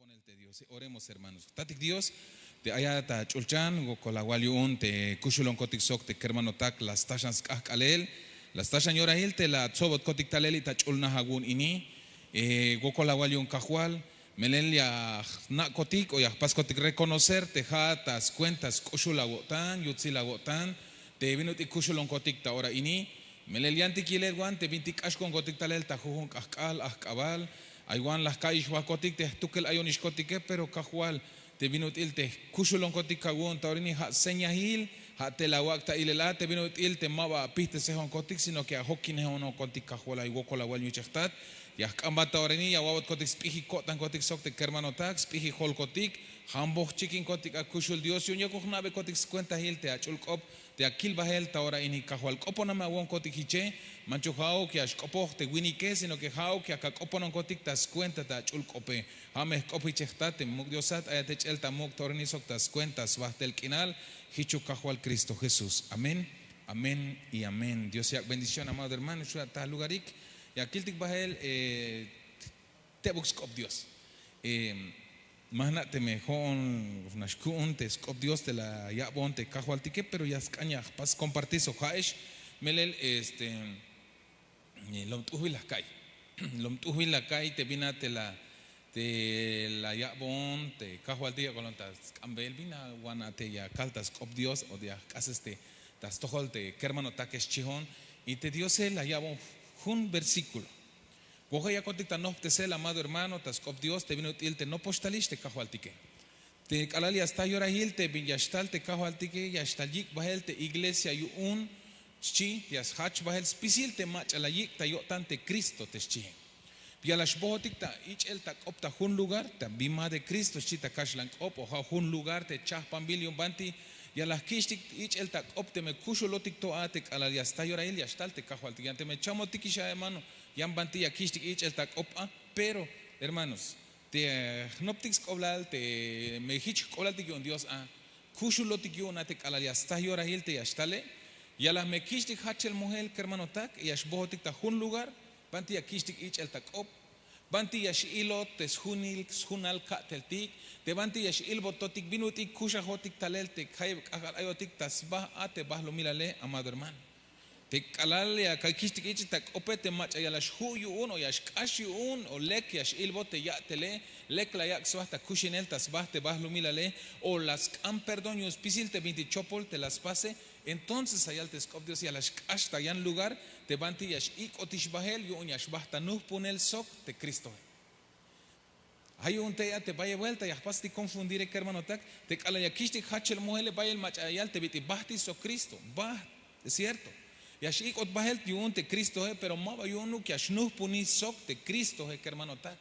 con el te Dios. Oremos, hermanos. Tatik Dios, te ayata chulchan, go colawaliun, te kushulon kotik sok, te kermano tak, las tashans kalel, las tashan yorahil, te la tsobot kotik taleli, ta chulna hagun ini, go colawaliun kahual, melelia na kotik, o yahpas kotik reconocer, te jatas cuentas, kushulagotan, yutsilagotan, te vinut y kushulon kotik ta ora ini, melelianti kiler guan, te vintik ashkon kotik talel, ta jujun kahkal, ahkabal. Aywan las calles huacotic te tukel ayonish kotique pero cajual te vinut il te kushulon kotik kagun taurini ha señahil ha te la wakta ilela te vinut il te maba piste sehon kotik sino que a hokin hono kotik kajual ay woko la wal yuchtat ya kamba taurini ya wawat kotik spihi kotan kotik sok te kermano tak spihi hol kotik hambo chikin kotik a kushul dios yunya kohnabe kotik cuenta hil te achul kop te akil bahel taora ini kajual kopo na ma won kotik hiche mancho hao que ashkopo te winike sino que hao que akakopo non kotik tas cuenta ta chul kope hame kopi chechtate muk diosat ayate chelta muk torni sok tas cuentas bahtel kinal hichu kajual Cristo Jesús. Amén, amén y amén. Dios sea bendición, amado hermano. Shua ta lugarik y akiltik bahel te buskop Dios. Mahna te mejón nashkun te skop Dios te la yabon te kajual tike pero ya skaña pas compartir so haish melel lom tuhil la kai lom tuhil la kai te vina te la yabon te kajual tike kolontas ambel vina wana te ya kaltas skop Dios o de haces te tas tohol te kermano takes chihon y te Dios la yabon un versículo. Goja ya contacta no te sel amado hermano tas cop Dios te vino te no postalish te cajo altike te calali hasta yora hil te binyastal te cajo altike ya stalik bahel te iglesia yu un chi yas hach bahel spisil te mach alayik ta yo tante Cristo te chi ya las botik ta ich el ta opta un lugar ta bima de Cristo chi ta kashlan op o un lugar te chah pambilion banti ya las kishtik ich el ta opte me kusholotik to atek calali hasta yora hil ya stal te cajo altike ante me chamo tikisha hermano yan bantilla kishtik ich el tak opa pero hermanos te noptiks koblal te mejich koblal te con Dios a kushulotik yo na te kalali hasta yora hil te yashtale ya las me kishtik hachel mujer hermano tak y ashbotik ta un lugar bantilla kishtik ich el tak op bantilla shilot te shunil shunal kateltik te bantilla shilbot totik binutik kushahotik talel te kayb ayotik tasbah ate bahlo milale amado hermano te kalale a kakishtik ich tak opete mach ya las huyu un o yash kashi un o lek yash ilbote ya tele lek la yak swasta kushinel tasbah te bahlo milale o las am perdonios pisil te 20 chopol te las pase entonces ayal te skop Dios ya las hasta yan lugar te banti yash ik otish bahel yu un yash bahta nuh punel sok te Cristo hay un te ya te vaya vuelta ya pasti confundir hermano tak te kala ya kishtik hachel mohele bayel mach ayal te biti bahti so Cristo bah es cierto yash ik ot bahel yun te Cristo pero maba yunu que ashnuh puni sok te Cristo hermano tak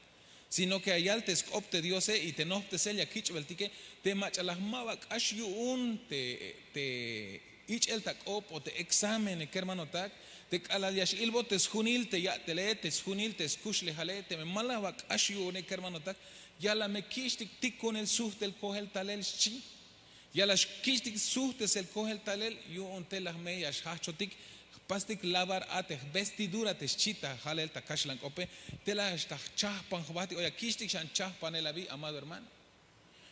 sino que ayal te skop te Dios y te no te sel ya kich beltike te mach alah maba ash yun te ich el tak op o te examen hermano tak te kala yash ilbo te shunil te ya te le te shunil te skush le hale te mala wak ash yun hermano tak ya la me kishtik tik con el suh del kohel talel chi ya las kishtik suh el kohel talel yun te las me yash hachotik pastik lavar ate vestidura te chita halel ta kashlan kope te la sta chahpan khbati o ya kishtik shan chahpan el abi amado hermano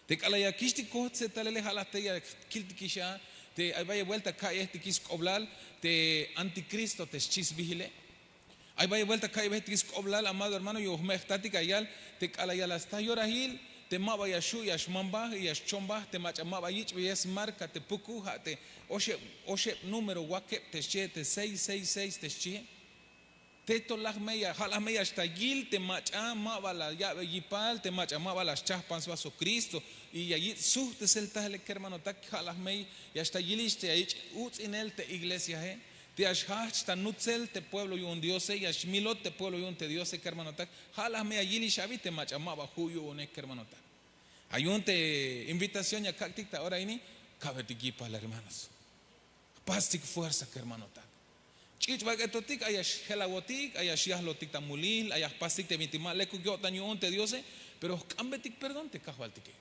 te kala ya kishtik kot se talele halate ya kiltikisha te ay vaya vuelta ka este kis koblal te anticristo te chis vigile ay vaya vuelta ka este kis koblal amado hermano yo mehtatik ayal te kala ya las tayorahil te maba yashu yash mamba yash chomba te macha maba yich yes marca te puku te oshe número wake te che te 666 te che te to lag meya hala meya hasta gil te macha maba la llave yipal te macha maba las chahpans vaso Cristo y allí suhte el tal hermano tak hala mey y hasta gilis te ich uts in el te iglesia te ashach ta nutzel te pueblo y un Dios y ashmilot te pueblo y un te Dios hermano tak hala meya gilis shavi te macha maba huyu un hermano tak hay un te invitación ya cactic ahora ini cabetiki para hermanos pastic fuerza hermano tak chich bagatotik ayash helawotik ayash yahlotik tamulil ayash pastic te mitima leku yo taño te Dios pero cambetik perdón te cajualtique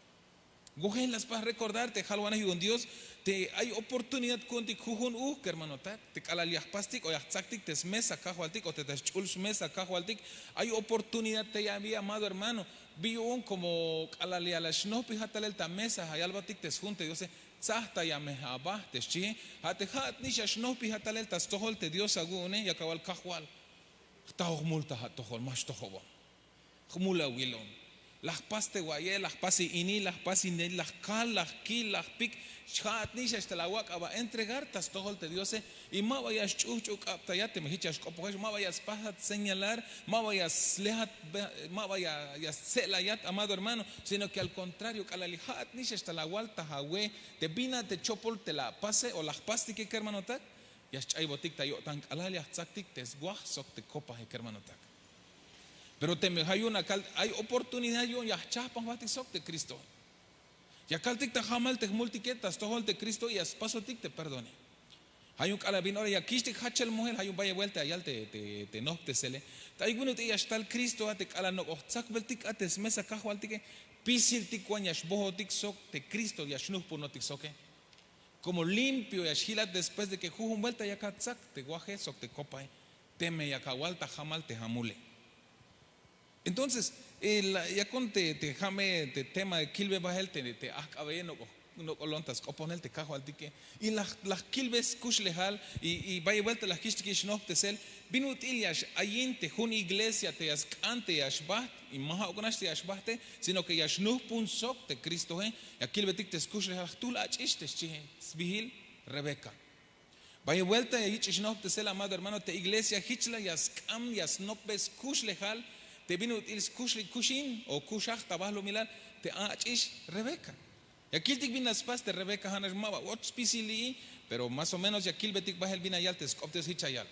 gojen las para recordarte jalwana y un Dios te hay oportunidad conti jujun hermano tak te kalaliah pastic o yah tzaktik te mesa cajualtik o te chulsh mesa cajualtik hay oportunidad te ya amado hermano vi un como alalia la shnopi hatalel ta mesa hayalbatik tes junte Dios tzahta ya me abaste chi hate hat nisha shnopi hatalel tas tohol te Dios agune ya kawal kahwal taho multa hat tohol mas tohobo khmula wilon las paste guaye las pasi ini las pasi ne las kal las ki las pik hat nisha hasta la wak aba entregar tas tohol te Dios y ma vayas chuchuk aptayate me hichas kopohesh ma vayas pasat señalar ma vayas lehat ma vayas selayat amado hermano sino que al contrario kalalihat nisha hasta la walta hawe te bina te chopol te la pase o las pasti que hermano tak yas chay botik ta yo tan kalaliah tzaktik tes guaj sok te copa he hermano tak pero te me hay oportunidad yo ya chapan batik sok de Cristo ya kaltik ta hamal te multiketas tohol de Cristo y as paso tik te perdone. Hay un calabín ahora ya kiste hachel mujer hay un vaya vuelta allá te no te sele. Ta alguno te ya está el Cristo ate cala no ochak beltik ates mesa cajo altike pisil tik wañas bohotik sok te Cristo ya shnuf por notik soke. Como limpio ya shilat después de que jujun vuelta ya katzak te guaje sok te copa teme ya kawalta jamal te jamule. Entonces, ya con te jame te tema de kilbe bajel te acabe no colontas oponel te cajo al tique y las kilbes kush lejal y vaya vuelta las kishtikish no te sel binutilias ayinte jun iglesia te as ante yashbat y maha ogonash te yashbate sino que yashnuh pun sok te Cristo ya kilbe tik te kush lejal tul achiste chihe sbihil Rebeca vaya vuelta y ich no te sel amado hermano te iglesia hichla yas kam yas nopes kush lejal te binutils kushin o kushach tabahlo milal te achish Rebeca. Y aquí el vinas pas de Rebeca Hanas Maba, what spicili, pero más o menos ya kilbetik bahel vina yaltes, optes hichayal.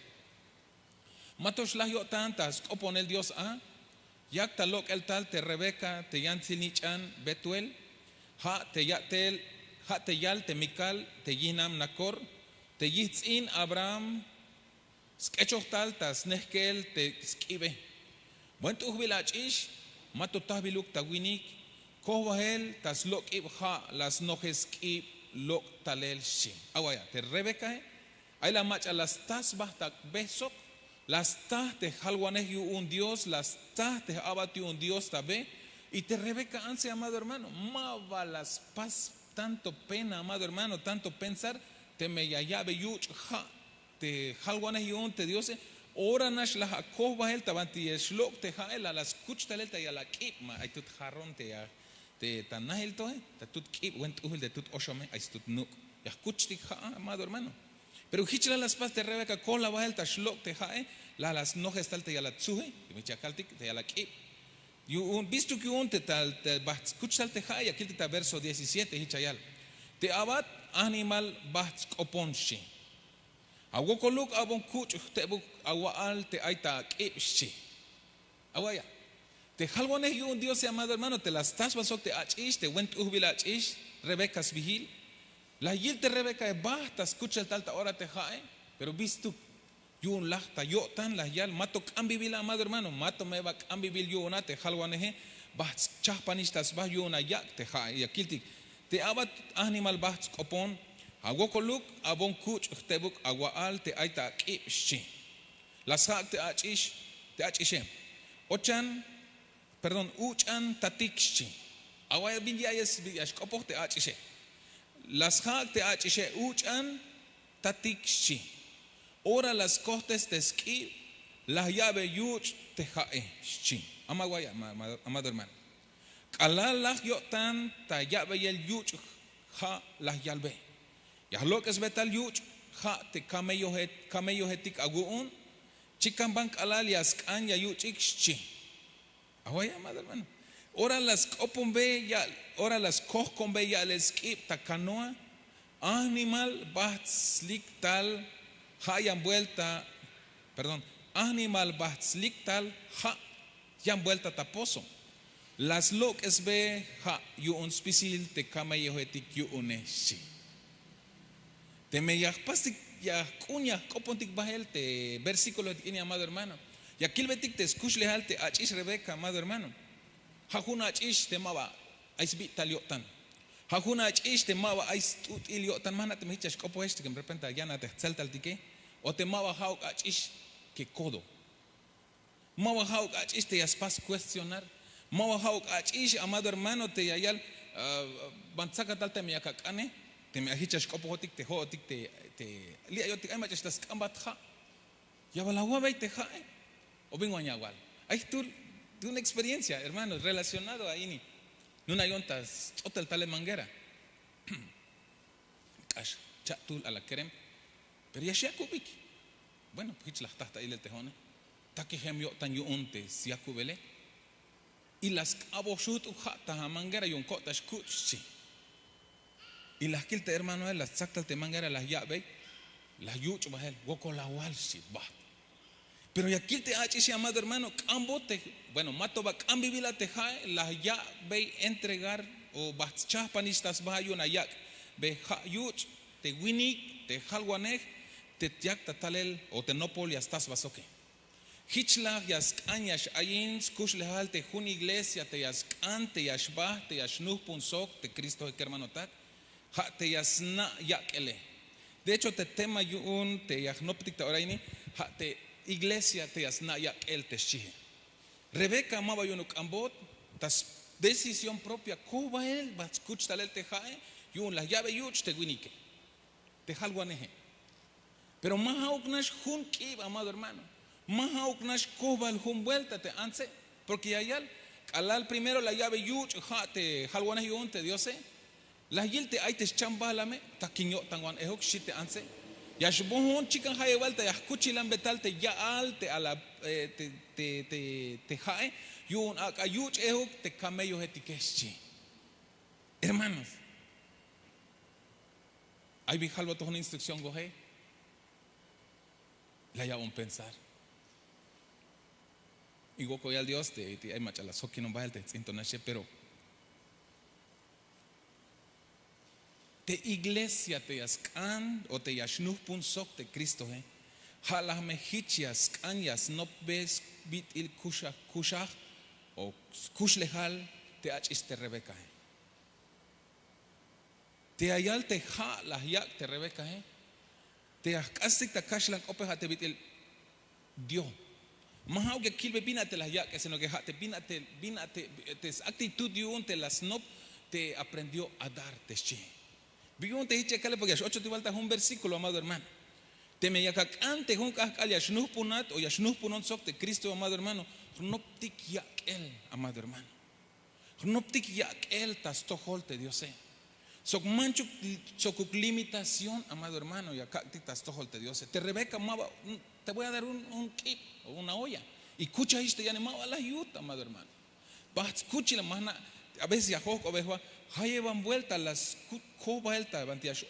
Matos la yo tantas, opon el Dios a, yak talok el tal te Rebeca, te yanzinichan Betuel, ha te yal te Mikal, te yinam Nakor, te yitzin Abraham, skechok tal tas nehkel te skibe. Buen tu vilach ish, mato tahbiluk tawinik, Kohel tas lok ibha las nojes ib lok talel shi. Awaya te Rebeca hay la macha las tas basta besok las tas te halwaneh un Dios las tas te abati un Dios tabe y te Rebeca anse amado hermano mava las pas tanto pena amado hermano tanto pensar te me yayabe yuch ha te halwaneh un te Dios ora nash la kohba el tabanti es lok te hael a las kuch talel ta ya la kipma ay tut harron te ya te tanahel toe, te tut kip went uhil de tut oshome, ay tut nuk. Ya kuchtik ha, amado hermano. Pero hichla las pas de Rebeca con la bahel ta shlok te hae, las nojes tal te ya la tsuhe, y me chakaltik te ya la kip. Visto que un te tal te bats kuchtal te hae, aquí te verso 17 hichayal. Te abat animal bats oponshi. Awokoluk abon kuch te buk awaal te aita kip shi. Awaya. Te halwaneh un Dios amado hermano te las tas basok te achish te went uhbil achish Rebeca vigil la yil te Rebeca basta escucha el talta hora te jae pero visto yun lachta yo tan la yal mato cambibil amado hermano mato me va cambibil yo una te halwaneh bas chahpanistas ba yo una yak te jae y akiltik te abat animal bas opon awokoluk abon kuch te buk awaal te aita kipshi las hak te achishem ochan perdón, uchan tatikshi. Awaya binyayes biyash kopok te achishe. Las hak te achishe uchan tatikshi. Ora las costes te ski, las llave yuch te jae shi. Amawaya, amado hermano. Kalal las yotan ta llave yel yuch ha las yalbe. Ya lo que es betal yuch ha te camello hetik aguun. Chikan bank alal yaskan ya yuchik shi. Awaya, amado hermano. Ora las copombe ya, ora las coscombe ya les skip takanoa, animal batslik tal, hayan vuelta, perdón, animal batslik tal, ha, yan vuelta taposo. Las lok es be, ha, yu un spisil te kama yehoetik yu uneshi. Te me yakpastik ya kunya kopontik bahel te versículo tiene amado hermano. Y aquí el betik te escuchle halte achish Rebeca, amado hermano. Hajuna achish te maba ais bit taliotan. Hajuna achish te maba ais tut iliotan mana te michas copo este que de repente ya na te salta al tique o te maba hauk achish que codo. Maba hauk achish te aspas cuestionar. Mawahau achish, amado hermano, te yayal, bansaca tal te miacacane, te me ahichas copotic, te hotic, te liayotic, ay machas cambatja, yabalagua te jae, o bingo añagual. Hay tú una experiencia, hermano, relacionado a ini. Nuna yontas, hotel tale manguera. Cash, chatul a la creme, pero ya sea kubik. Bueno, pues la tasta ahí el tejone. Taki gemio tan yo unte, si acubele. Y las aboshut ujata a manguera y un cotas kuchi. Y las quilte hermano, las sacta te manguera, las llave, las yuch bahel, woko la walshi, bah. Pero ya quilte hachi, amado hermano, cambote, bueno, mato va cambivila tejae, las llave entregar o bachas panistas bahayon ayak, be yuch, te winik, te halwanej, te tiak tatalel o te nopol y estás basoque. Hichla yaskañas ayins kuslehal te jun iglesia te yaskan te yashbah te yashnuh punsok te Cristo de hermanotak ha te yasna yakele. De hecho te tema yun te yahnoptik ta oraini ha te iglesia te yasna yakel te shije. Rebeca amaba yunuk ambot tas decisión propia kuba el bat kuchtalel te jae yun la llave yuch te winike te halwaneje. Pero más auknash jun kib amado hermano. Más auknash kobal jun vuelta te anse, porque ayal alal primero la llave yuch te halwanes yun te diose la yilte ay te chambalame ta kinyo tangwan ehok shite anse yashbohon chikan haye vuelta yaskuchilan betal te ya al te ala te hae yun akayuch ehok te camello etikeshi. Hermanos, hay vijalba toda una instrucción gohe la ya un pensar. Y goco ya al Dios te hay machala soki no va el te intonache, pero te iglesia te yaskan o te yashnuh pun sok te Cristo halah mehichias kanyas no ves bit il kushach o kushlehal te achis te Rebeca te ayal te ha las yak te Rebeca te akasik ta kashlan opeha te bit il Dios. Más que kilbe binate las ya que sino que te binate actitud de un te las no te aprendió a darte che. Bigun te dice que le porque 8 te falta un versículo amado hermano. Te me ya cante un cascal yashnuh punat o yashnuh punon sok te Cristo amado hermano. Noptik yak el amado hermano. Noptik yak el tastohol te Dios sok manchu sokuk limitación amado hermano ya cacti tastohol te Dios te Rebeca mava te voy a dar un kip o una olla y escucha esto ya nemaba la yuta amado hermano vas escucha la mana a veces ya joco a veces llevan vuelta las co vuelta bantiash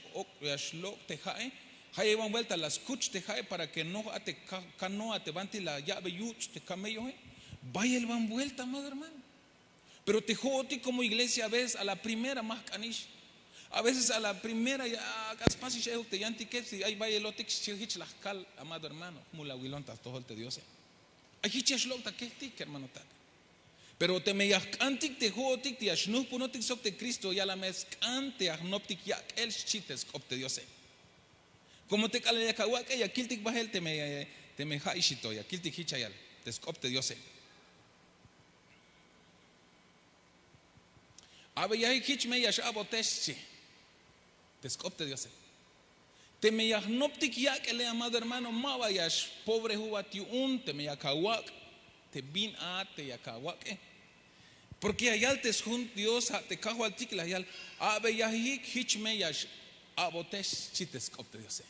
lo te jae llevan vuelta las kuch te jae para que no ate canoa te banti la llave yuch te camello vaya el van vuelta amado hermano pero te joti como iglesia ves a la primera más canish. A veces a la primera ya caspasi shehuk te yanti que si hay vaya lotik shehich la cal amado hermano mula wilonta todo el te Dios hay hichas lota que ti hermano tak pero te me yakantik te jotik te yashnuh punotik sok te Cristo ya la mezcante agnoptik ya el chites op te Dios como te cale ya kawake ya kiltik bahel te me haishito ya kiltik hichayal te skop te Dios ave ya hich me yash aboteschi descopte Dios. Te me yagnoptik yak ele amado hermano mavayash pobre jubatiun te me yakawak te bin a te yakawak porque ayal te jun Dios te kajo altik la yal ave yahik hich me yash abotesh chitescopte Dios.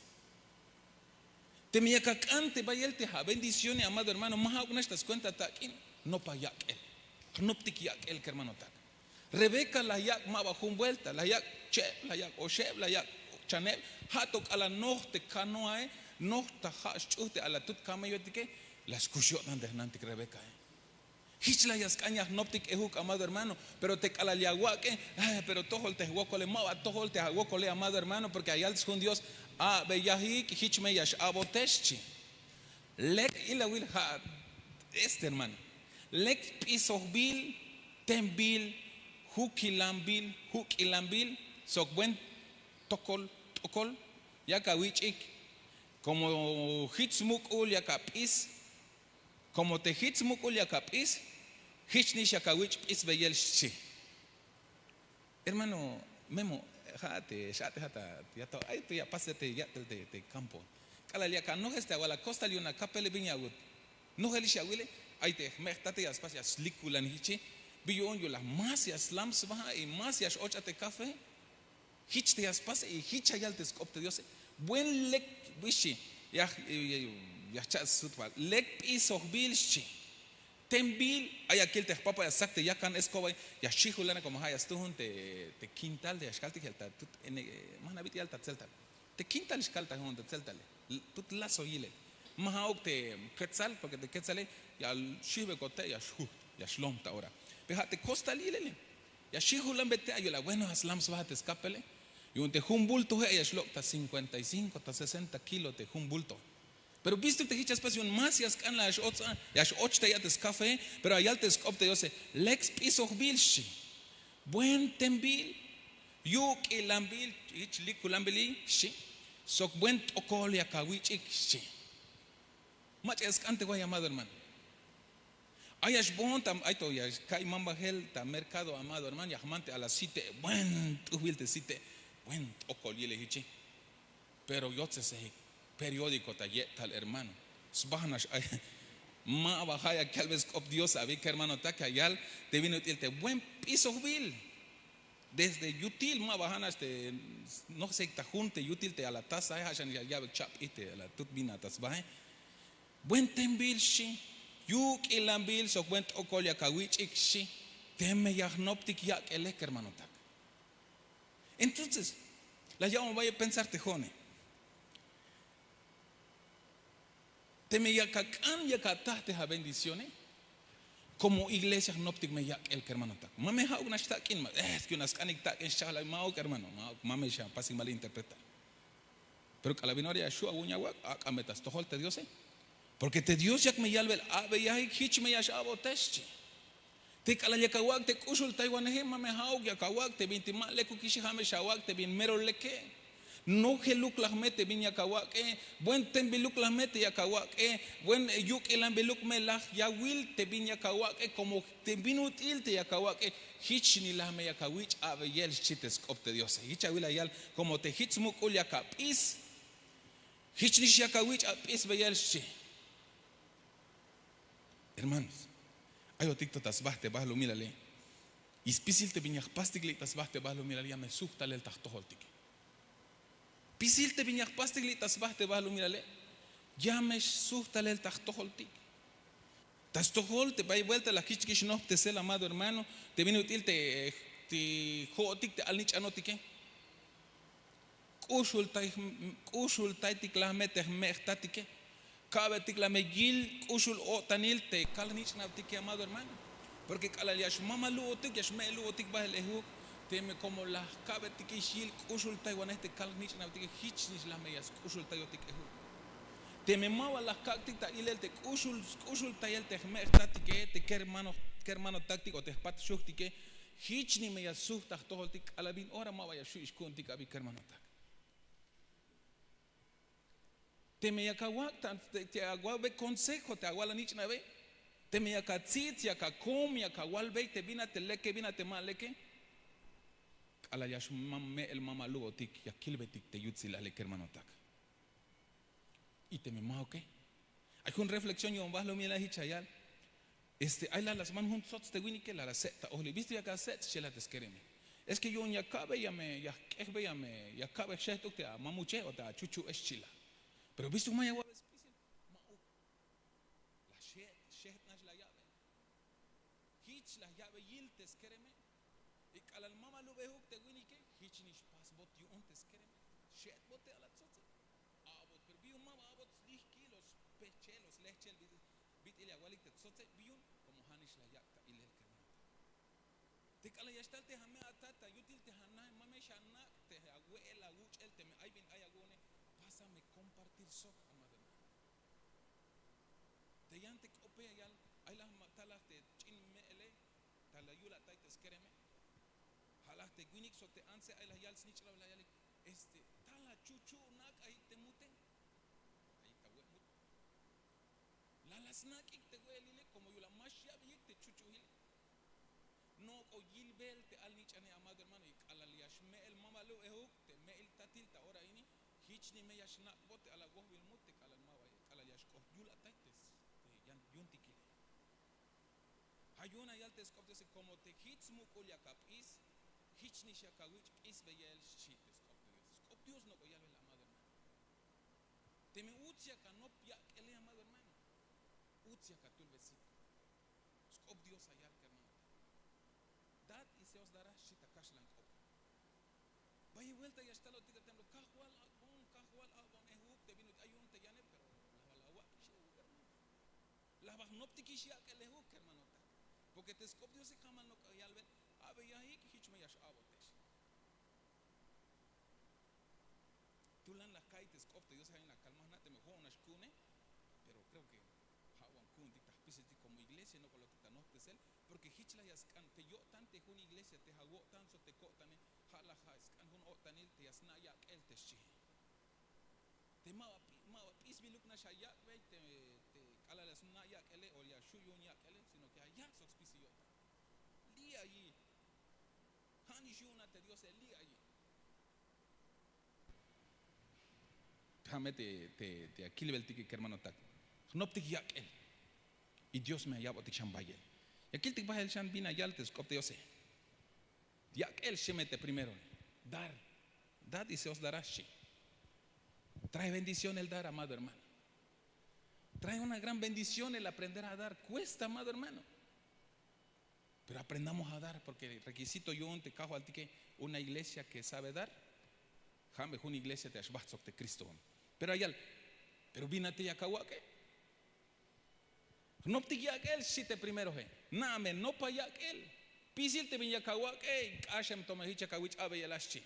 Te me yakakante bayel te ha bendiciones amado hermano más algunas estas cuentas takin no pa yak el gnoptik yak el hermano tak. Rebeca la yak maba jun vuelta la yak che la yak osheb la yak chanel hatok ala norte canoae norte hachute ala tut camello tike las cushotan de nantik Rebeca hichla yaskañas noptik ehuk amado hermano pero te cala liaguaque pero tohol te huocole maba tohol te huocole amado hermano porque allá es un Dios beyahik hichme yash aboteschi lek ila wil ha hermano lek pisohbil tembil hukilambil sok buen tokol ya kawichik como hitzmukul ya kapis como te hitzmukul ya kapis Hichnish yakawich is beyel shi. Hermano Memo, jate, jata, ya to, ay te ya pásate ya te campo. Calalia ka no este agua costa li una capele viña gut. No heli shawile, ay te mechtate ya espacia slikulan hichi. Biyon yo las masias lams baja y masias ochate café. Hich te aspas y hicha ya te scopte Dios. Buen lek wishi. Ya chat sutwa. Lek is of bilshi. Tembil hay aquel te papa ya sakte ya kan escoba ya shihulana como hayas tú te quintal de ascalti gelta tut en manabit yalta tselta. Te quintal escalta hon te tselta. Tut lazo yile. Mahauk te quetzal porque te quetzale ya shibe cote ya shu ya shlom ta ahora. Te costa lilele. Ya shihulan bete ayola bueno aslams baja te escapele. Y un te humbulto ya shlokta 55 hasta 60 kilos te humbulto. Pero viste que hichas pasión más ya scan la ya ochta ya te café, pero allá te scopte yo sé lex piso bilshi. Buen tembil yuk ilambil ich likulambili shi. Sok buen okol ya kawichik shi. Mach es cante voy amado hermano. Ayash bon tam aito ya kai mamba hel ta mercado amado hermano ya amante a la cite buen tuvilte cite buen okol yele hichi. Pero yo te sé periódico tal hermano. Sbahnash ma bajaya que al vez op Dios sabe que hermano ta que ayal te vino te buen piso vil. Desde yutil ma bajanas te no sé ta junte yutil te a la taza hashan ya chap ite a la tut bina tas bae. Buen tembil shi yuk ilambil so buen okol ya kawich ikshi teme ya noptik ya el hermano ta. Entonces la llamo vaya a pensar tejone. Te me yacacan yacataste a bendiciones como iglesias noptic me yak el hermano tak. Mame ha una stakin es que unas canik tak inshallah mao hermano mame ya pasi mal interpretar. Pero que la vinoria shua uña wak ametas tohol te Dios porque te Dios yak me yalbel ave ya hich me ya shabo teste. Te kala yakawak te kushul taiwan he mame ha yakawak te binti mal le kukishi hame shawak te bin mero leke. No geluk las mete viña kawak buen tembiluk las mete ya kawak buen yuk elan beluk melah ya will te viña kawak como te vino til te ya kawak hich ni las me ya kawich ave yel chites opte Dios hich will ayal como te hits mukul ya kapis hich ni ya kawich apis be yel chi. Hermanos ayo tikto tasbahte bahlo milale ispisil te viña pastigli tasbahte bahlo milale ya me suhtale el tahtoholtik. Pisil te viñas pastigli tasbahte bahlo mirale. Ya me sustale el tahtoholtik. Tastohol te va y vuelta la kichkish no te sel amado hermano. Te viene útil te jotik te alnich anotike. Kushul tai tiklamete mechtatike. Cabe tiklamegil kushul o tanil te kalnich natike amado hermano. Porque kalaliash mamalu otik yash melu otik bahel ehuk. Teme como las cabetik ishil kushul taiwan este kalnich na tik hichnis las meyas kushul tayotik ehu. Teme mawa las cactita ilel te kushul tayel te mertatike te hermano táctico te spat shuktike hichni meyas suhta toholtik alabin ora mawa ya shuish kuntik abi hermano tak. Teme yakawak te agwabe consejo te agwala nich na ve. Teme yakatzit yakakom yakawalbe te vina te leke vina te maleke. Ala yash mamme el mama lugotik ya kilbetik te yutzil ale hermano tak. Y te me maho que hay una reflexión yo vas lo mira hichayal hay las man hun sots te wini que la seta oli viste ya ka set chela te skereme es que yo ya cabe ya me ya kebe ya cabe sheto te mamuche o ta chuchu es chila pero viste un maya especial mau la shet nas la llave hich la llave yil te skereme y al mama lo veo te wini que hich ni pas bot you on te skereme shet bote ala tsotse abot pero bi un mama abot 10 kilos pechelos lechel bit ile agwalik te tsotse biun como hanish la yakta ile el hermano te kala yastal te hame atata yutil te hanna mame shanna te abuela wuch el te ay bin ay agone pásame compartir sok amado hermano te yante ope yal ay las matalas te chin mele tala yula tai te skereme halas te guinik sok te anse ay las yal snich la yal tala chuchu nak ay te muten ay ta we mut la las nak ik te we lile como yula mashya bi te chuchu hil no o gilbel te al nichane amado hermano y alaliash me el mamalu ehuk te me el tatil ta ora ini hichni me yashna bote ala gohbil mutte alal mawa alaliash ko yul ataites yan yuntikile hayuna yaltes koptes como te hits mukulia kapis hichni shakawich is beyel shites kop Dios no koyal el amado hermano te me utsia kanop ya ele amado hermano utsia katul besito kop Dios ayal que hermano dat y se os dará shita kashlan kop vaya vuelta y hasta lo tita templo kahwal abon ehuk te vino ayun te yane pero la agua kishi hermano la bagnopti kishi que le huk hermano porque te skop Dios se jamal no koyal vel ave yahi hich me yash abotesh tulan la kaites skop Dios hay una calma nate me ho una shkune pero creo que hawan kun dictas piseti como iglesia no con lo que no te porque hichla yaskan te yo tante una iglesia te hago tan so te cotane hala haskan hun otanil te yasna ya el te shi te ma pis biluk na shayak ve te kala la sunna ya ele o ya shuyun ya ele sino que allá so expisio li allí hani juna te Dios el li allí déjame te aquí le tiki que hermano tak no te ya el y Dios me hallaba te chambayel y aquí te el shan bina yaltes cop te Dios ya el shemete primero dar y se os dará shi trae bendición el dar amado hermano trae una gran bendición el aprender a dar cuesta amado hermano pero aprendamos a dar porque el requisito yo te cajo al tique una iglesia que sabe dar jame una iglesia te ashbatzok de Cristo pero ayal pero vínate ya kawake no te ya aquel si te primero name no pa ya aquel pisil te vinya kawake ashem toma hicha kawich ave yalashi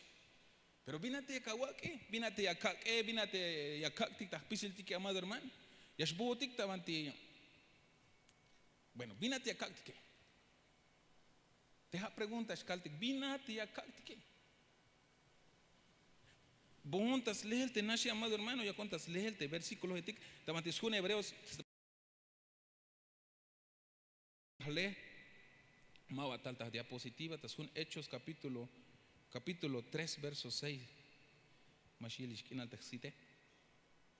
pero vínate ya kawake vínate ya kake vínate ya kaktik ta pisil tiki amado hermano yashbotik tavanti bueno vínate ya kaktik te ha preguntas kaltik vínate ya kaktik bontas lehelte nashi amado hermano ya cuántas lehelte versículos etik tavanti sun hebreos le mawa taltas diapositiva tasun hechos capítulo 3 verso 6 mashilish kinal taxite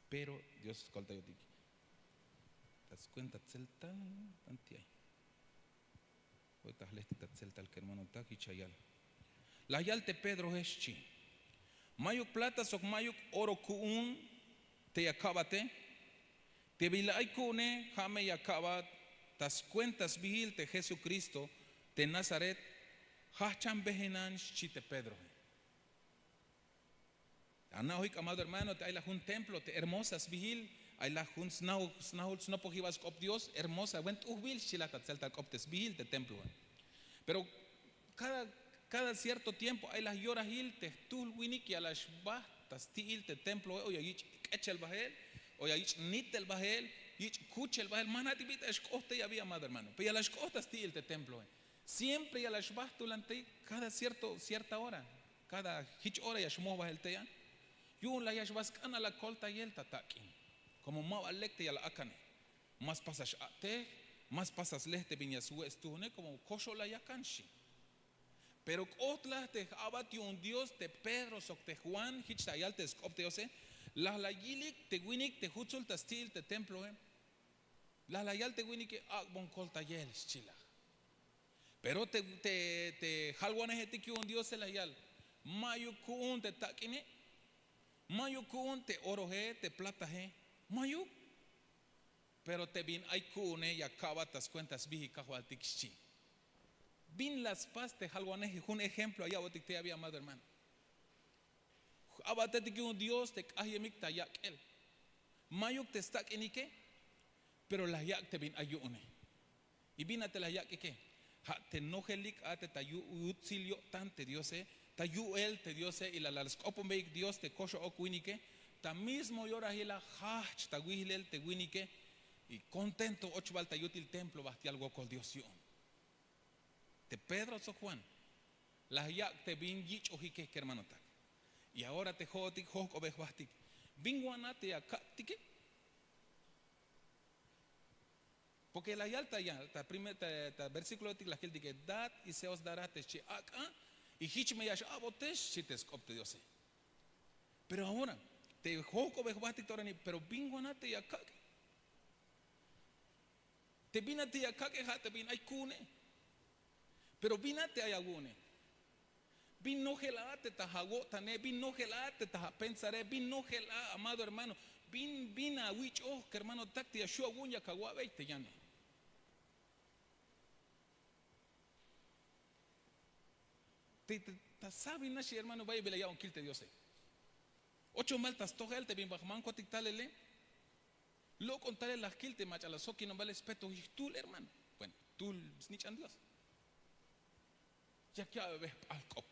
pero Dios escolta yo tiki tas cuenta tselta tanti ay hoy tas lesti tselta al hermano taki chayal la yalte Pedro eschi mayuk plata sok mayuk oro kuun te yakabate te bilay kune jame yakabat tas cuentas vigil te Jesucristo de Nazaret hachan behenan chite Pedro ana hoy amado hermano te hay la un templo te hermosas vigil hay la un snahuls no pojivas cop Dios hermosa buen uhbil chilata celta coptes vigil de templo pero cada cierto tiempo hay las lloras hil te tul winiki a las bastas til te templo o yich echel bahel o yich nitel bahel yich kuchel bahel manatibita escoste ya había amado hermano pero ya las costas til te templo siempre ya las bastas durante cada cierta hora cada hich hora ya shmo bahel te ya yo la yashbas kana la colta y el tataki como ma alecte ya la akane más pasas te más pasas leste viñas estune como kosho la yakanshi pero otlas te abati un Dios te Pedro sok te Juan hichayal te skop te ose la yilik te winik te hutzul tastil te templo la yal te winik bon colta yel chila pero te halwane te un Dios la yal mayukun te takine mayukun te oro te plata mayuk pero te bin ay kune ya kabatas cuentas bihi kahwaltikchi bin las paz te halwane un ejemplo allá botik te había amado hermano abate que un Dios te ayemik ta yakel mayuk te stak enike pero la yak te bin ayune y binate la yak que te nojelik ate ta utsilio tante Dios tayu el te Dios y la skopombeik Dios te kosho okwinike ta mismo yora hila hach ta wihilel te winike y contento ochval ta yutil templo basti algo con Dios te Pedro so Juan la yak te bin yich ojike que hermano ta y ahora te jotik hok obej bastik bin guanate ya katike Porque la yalta ya, primer versículo de la gente que dad y se os dará te che acá y hich me yash abotes chites opte Dios. Pero ahora te joko bejbati torani, pero bingonate ya kake. Te binate ya kake hate bin ay kune. Pero binate ay agune. Bin no gelate ta hagotane, bin no gelate ta pensaré, bin no gelate, amado hermano, bin a wich oh que hermano takti ya shua gunya kawabe te llane. Te sabe nashi hermano vaya bela ya un kilte Dios. 8 maltas toja el te bin bajman kotik talele. Lo contare las kilte macha la soki no vale respeto y tú hermano. Bueno, tú snichan Dios. Ya que ves al cop.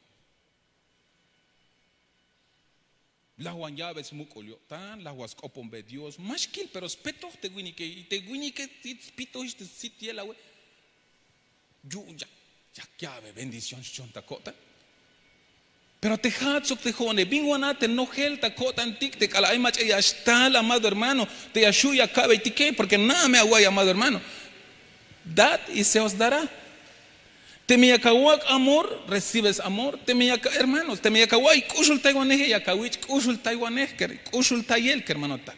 Las guanyabes mucolio tan las guascopon be Dios más kill pero respeto te guini que pito este sitio la we. Yo ya que bendición chonta cota. Pero te hatsok te jone, binguanate no gelta cota antic te cala mach ya está amado hermano, te ayuya cabe y qué porque nada me aguay amado hermano. Dad y se os dará. Te me yakawak amor, recibes amor. Te me hermanos, te me yakawai kushul taiwanege yakawich kushul taiwanege kushul tayel que hermano tak.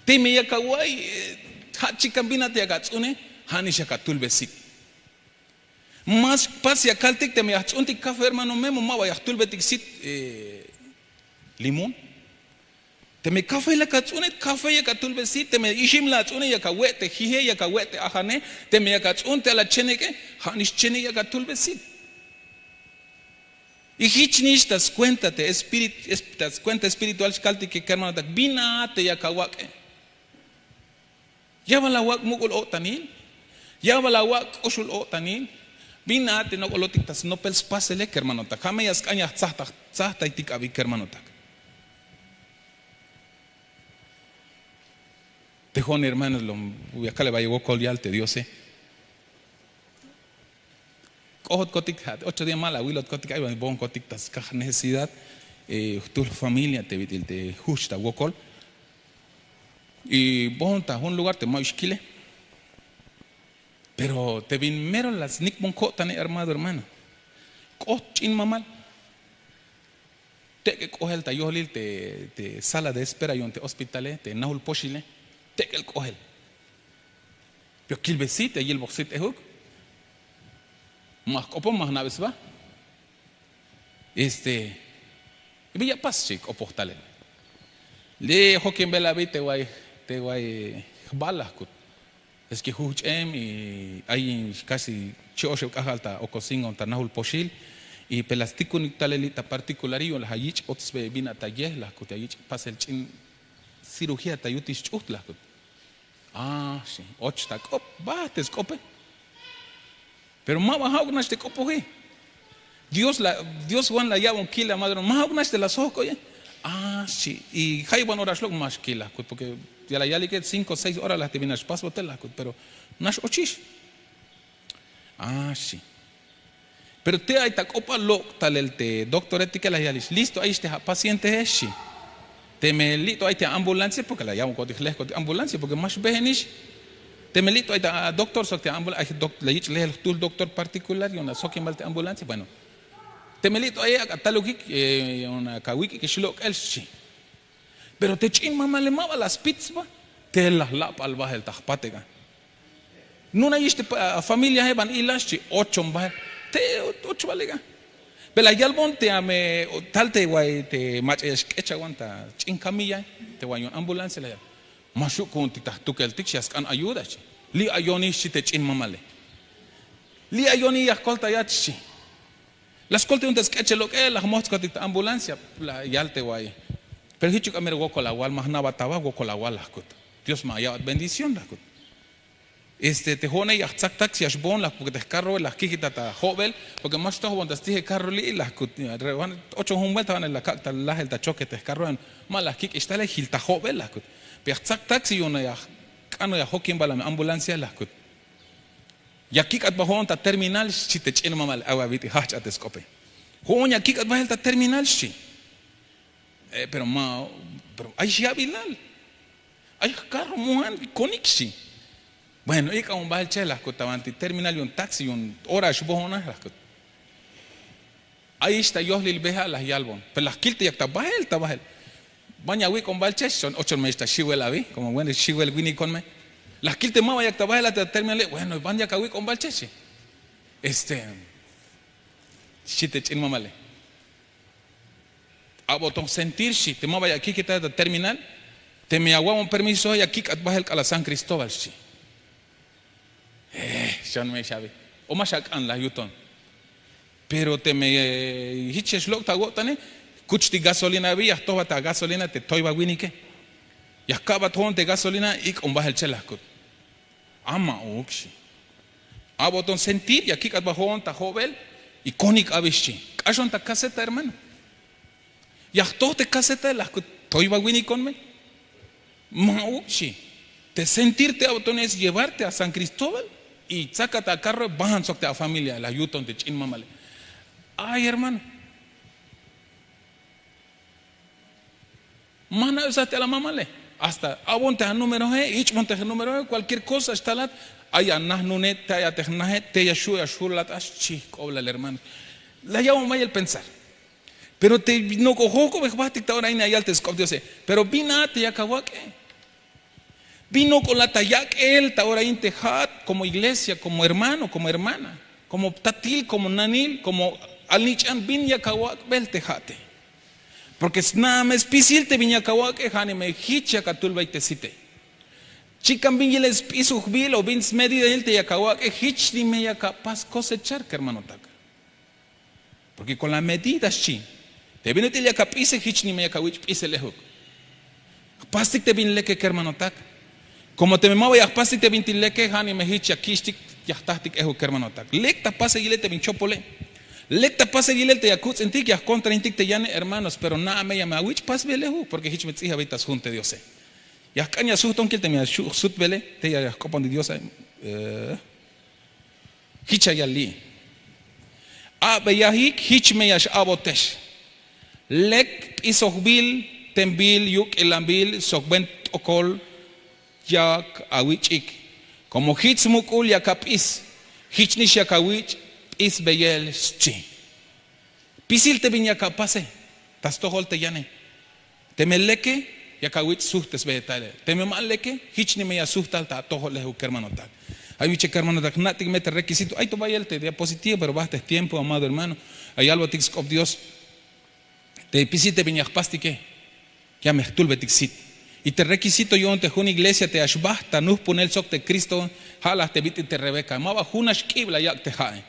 Te me yakawai hachi kambina te agatsune hanishakatul besit. Mas pasi akaltik te me yachunti café hermano memo mawa yatul betik sit limón. Te me café la katsune café ya katul besit te me ishim la tsune ya kawete hije ya kawete ajane te me yakatsunte la cheneke hanish chene ya katul besit. Y hichnish das cuenta te das cuenta espiritual kaltik que hermano tak bina te ya kawake. Ya la wak mugul o tanil. Ya la wak oshul o tanil. Bina te no colotic tas no pels pasele que hermano tak. Jame yas caña tzahta y tikabi que hermano tak. Tejón hermanos lo acá le va a llevar colialte Dios Kohot kotik 8 días mala wilot kotik ay bon kotik tas kaj necesidad tu familia te vitil te justa wokol. Y bon ta un lugar te moishkile. Pero te vin mero las nikmon kotane hermano hermano. Kochin mamal. Te que coge el tayolil te sala de espera y te hospitale te naul poshile. Te que el coge. Pero kilbesite y el boxit ehuk. Más copo más naves va. Y ya pas chic opostale. Le hokin bela vite te guay balas kut. Es que huchem y hay casi chocho cajalta o cocingo tanahul poshil y pelastico nictalelita particulario la hayich otsbe bina tayeh la kut hayich pas el chin cirugía tayutis chut la kut. Ah, sí, 8 ta cop, va te scope. Pero más bajo que este copo Dios Juan la llama un kila madre, más bajo que la soco ya. Ah, sí, y hay bueno horas lo más kila porque ya la yali que 5 o 6 horas las te vinas paso hotel la pero nas ochish. Ah, sí. Pero te hay ta copa lo tal el te doctor ética la yalis listo ahí este paciente es sí. Te me lito ahí te ambulancia porque la llamo con ambulancia porque más behenish. Te me lito ahí te doctor so te ambulancia le dicho le el doctor particular y una soque mal te ambulancia bueno. Te me lito ahí a taluki una kawiki que shilo el sí. Pero te chin mamá le mava las pizzas te las lapa al bajo el tajpatega. No hay familia heban y las 8 bajo te 8 valega. Pero ya el monte ame tal te guay te maches que aguanta chin camilla te guay una ambulancia la masuk con tu que el tixias can ayuda li ayoni si te chin mamá le li ayoni ya escolta ya chi la escolta un desqueche lo que la mosca de ambulancia la ya te guay. Pero hicho que me rego la wal más nada taba con la wal la cut. Dios me haya bendición la cut. Te jone ya tsak taxi as bon la porque te carro la kikita ta jovel porque más todo cuando te carro li la cut 8 vueltas van en la cacta la el ta choque te carro en mal la kik está la hilta jovel la cut. Pero tsak taxi una ya cano ya hokin bala ambulancia la cut. Ya kikat bajón ta terminal si te chen mamal agua viti hach at escope. Jonya kikat bajel ta terminal si. Pero hay ya bilal. Ay, carro, muan, conixi. Bueno, y con un balche las cotabanti, terminal y un taxi, y un hora, shubona, las cot. Ahí está yo lil beja las yalbon. Pero las kilte ya está bajel. Baña wi con balche, son 8 meses, está shiwel avi, como bueno, shiwel wini con me. Las kilte mama ya está bajel, hasta terminal, bueno, van ya cawi con balche. Shite chin mamale. A botón sentir, si te mama ya aquí que está terminal, te me agua un permiso y aquí cat bajel a la San Cristóbal, si. Sean me sabe. O más an la yuton. Pero te me hiches lo que agotane, kuchti gasolina vía, toba ta gasolina te toiba winike. Y acaba todo de gasolina y con baja el chelasco. Ama uxi. A botón sentir y aquí cat bajón ta jovel y conic avishi. Cashon ta caseta hermano. Y a todo te caseta las toiba winicon me. Ma uxi. Te sentirte a botón es llevarte a San Cristóbal. Y sácate a carro, bajan sobre la familia, la yuton de chin mamale. Ay, hermano. Mana usaste a la mamale. Hasta abonte a número ich monte a número cualquier cosa está la. Ay, anah nunet, ya te ya shulat, chi, cobla el hermano. La llamo mal el pensar. Pero te no cojo como batik ta ahora ina yaltes Dios. Pero vinate ya kawaque. Vino con la tayak él, ahora intejat, como iglesia, como hermano, como hermana, como tatil, como nanil, como alnichan vinya kawak bel tejate. Porque es nada más pisil te vinya kawak hane me hicha katul baitesite. Chican vinyeles piso bil o vins medida él te yakawak hich ni me ya capaz cosechar, hermano taka. Porque con la medida chi, te viene te ya capice hich ni me ya kawich pise lehuk. Pastik te vin leke hermano taka. Como te me muevo ya pase te vintileke hani me hicha kishtik ya tahtik ejo hermano tak. Lecta pase y le te vinchopole. Lecta pase y le te yakutz en tik ya contra en tik te llane hermanos, pero nada me llama which pas velehu porque hich me tzija habitas junte Dios. Ya caña suton que te me sut vele te ya copon de Dios. Hicha ya li. A beyahik hich me yash abotesh. Lek isohbil tembil yuk elambil sokben okol yak awichik como hits mukul yakapis hichnish yakawich is beyel chi pisil te vinya kapase tas tohol te yane te meleke yakawich suhtes vegetale te me maleke hichni me yasuhtal ta tohol lehu hermano tak hay biche hermano tak natik mete requisito ay to vayel te diapositiva pero basta tiempo amado hermano hay algo tix of Dios te pisil te vinya pastike ya me tul betixit. Y te requisito yo ante una iglesia te ashbahta nus ponel sok te Cristo halas te viti te Rebeca maba hunash kibla yak te hae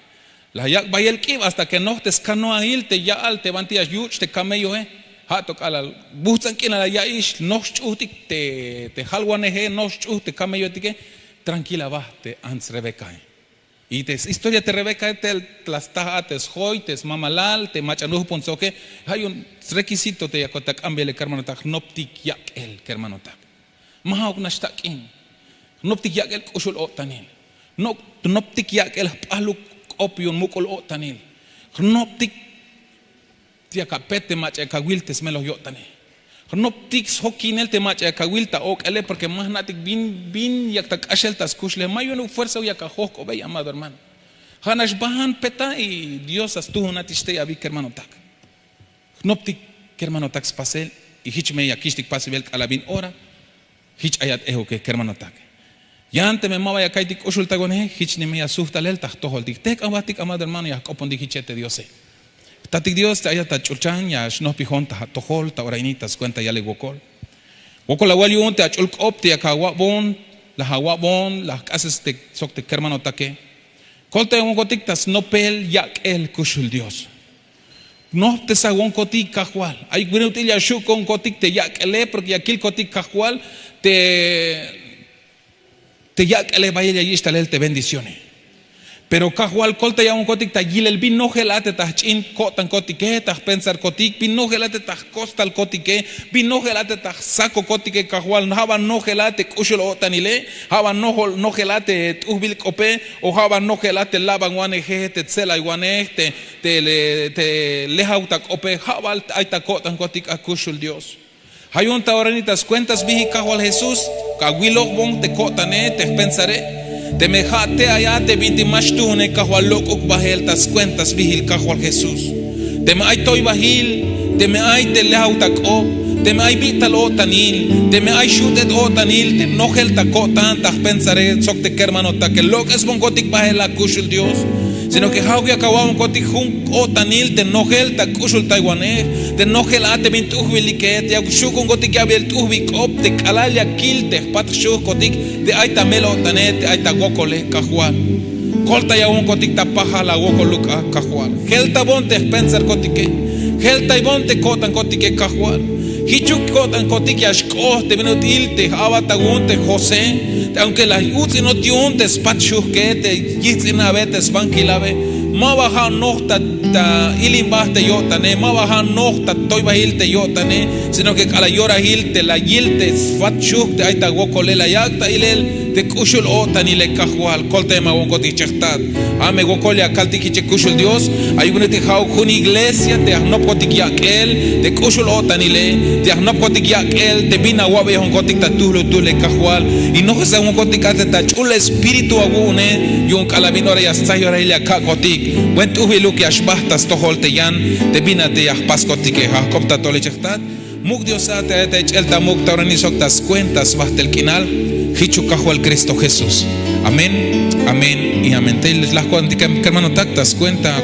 la yak bayel kib hasta que no te escano a il te ya al te vantias yuch te camello hatok alal bustan kina la yaish nos chutik te halwaneje nos chuh te camello tike tranquila va te ans Rebeca y te historia te Rebeca te tlastahates hoites mamalal te machanus ponsoke hay un requisito te yakotak ambele hermano tak noptik yak el hermano tak mahawk nashtakin noptik yak el kushul otanil noptik yak el paluk opion mukol otanil noptik yakapete macha kawiltes melos yotane noptik hokinel te macha kawilta ok ele porque más natik bin yak tak asheltas kushle mayo no fuerza yakahok obey amado hermano hanash bahan peta y Dios astuhu natiste abik hermano tak noptik hermano tak spasel y hich me yakishtik pasibel alabin ora hich ayat eho que hermano tak ya ante me mava yakaitik ushulta gone hich ni me yasuhtalel tak toholtik tek abatik amado hermano yak opondi hichete Dios tatik Dios te ayat chulchan ya shno pihon ta tohol ta orainitas cuenta ya le wokol la waliun te achul opti yakawabon la hawabon las casas te sok te hermano take kolte un gotik tas nopel yak el kushul Dios no te sagón cotic cajual hay que utilizar shu con cotic te ya que le porque aquí el cotic cajual te ya que le vaya allí está el te bendiciones pero cajual colta ya un cotic ta gil el bin no gelate ta chin cotan cotique ta pensar cotic bin no gelate ta costal cotique bin no gelate ta saco cotique cajual haba no gelate kushul otanile haba no gelate ubil cope o haba no gelate laban wane te tsela iguane te lehauta cope haba aita cotan cotic akushul Dios hay un taoranitas cuentas vi cajual Jesús Kawilok bong te kotane te pensare. Te me jate allá te vinti mashtune kahualok uk bahel tas cuentas vigil kahual Jesús. Te me ay toy bahil, te me ay te lehautak op, te me ay vital otanil, te me ay shutet otanil, te nogel takotan tas pensare sok te kermano ta que lo que es bon gotik bahel la kushul Dios. Sino que haugia kawawan kotik hun otanil te nogel ta kushul taiwaneh, te nogel ate bin tuhvili ke te shukun kotik yabel tuhvik op te kalalia kil te pat shuk kotik te ay ta melo otanet te ay ta gokole kahual. Kolta ya un kotik ta paja la wokoluk kahual. Helta bon te pensar kotike, helta bon te kotan kotike kahual. Hichuk kotan kotik ya shko te binut ilte avata gunte José. Aunque la yutsi no tiunte spatshuk que te yitzina vete spankilave, ma baja nota ta ilimbaste yotane, ma baja nota toy bahilte yotane, sino que kala yora hilte la yilte spatshuk te aita gokole la yakta ilel te kushul otan ile kahual kolte ma wonkoti chechtat. Ame gokolia kaltiki che kushul Dios, hay una te hau kun iglesia te ahnopkotik yakel, te kushul otan ile, te ahnopkotik yakel, te bina wabe honkotik ta tulo tule kahual, y no se un kotik ta chul espíritu agune, y un calabinora ya sayora ile kakotik, buen tuhiluk yashbahtas toholte yan, te bina te yahpaskotik ha kopta tole chechtat. Muk Dios ate te chelta muk tauranisok tas cuentas bahtel kinal. Hichu kahual Cristo Jesús. Amén, amén y amén. Te las cuanticas hermano tactas cuenta